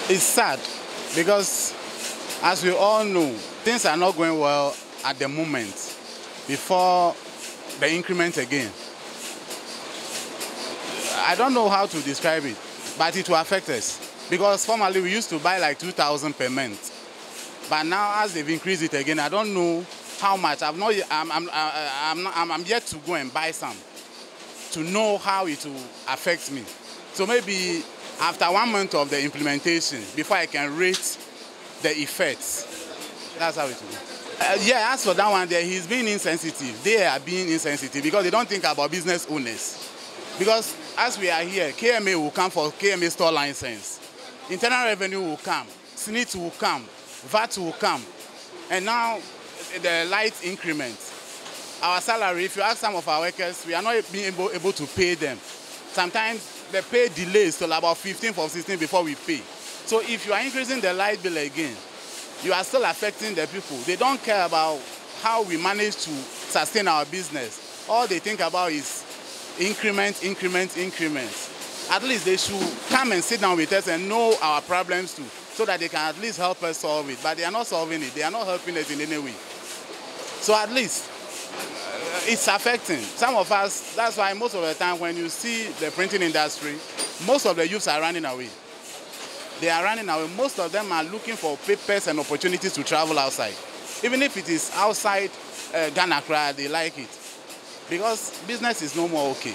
It's sad because, as we all know, things are not going well at the moment before the increment again. I don't know how to describe it, but it will affect us because formerly we used to buy like 2,000 per month, but now as they've increased it again, I don't know how much. I'm yet to go and buy some to know how it will affect me. So maybe after 1 month of the implementation, before I can rate the effects. That's how it will be. Yeah, as for that one there, he's being insensitive. They are being insensitive because they don't think about business owners. Because as we are here, KMA will come for KMA store license. Internal revenue will come. SNIT will come. VAT will come. And now the light increment. Our salary, if you ask some of our workers, we are not being able to pay them. Sometimes the pay delays till about 15th or 16th before we pay. So if you are increasing the light bill again, you are still affecting the people. They don't care about how we manage to sustain our business. All they think about is increment, increment, increment. At least they should come and sit down with us and know our problems too, so that they can at least help us solve it. But they are not solving it. They are not helping us in any way. So at least it's affecting some of us. That's why most of the time when you see the printing industry, most of the youths are running away. They are running away. Most of them are looking for papers and opportunities to travel outside. Even if it is outside Ghana, they like it. Because business is no more okay.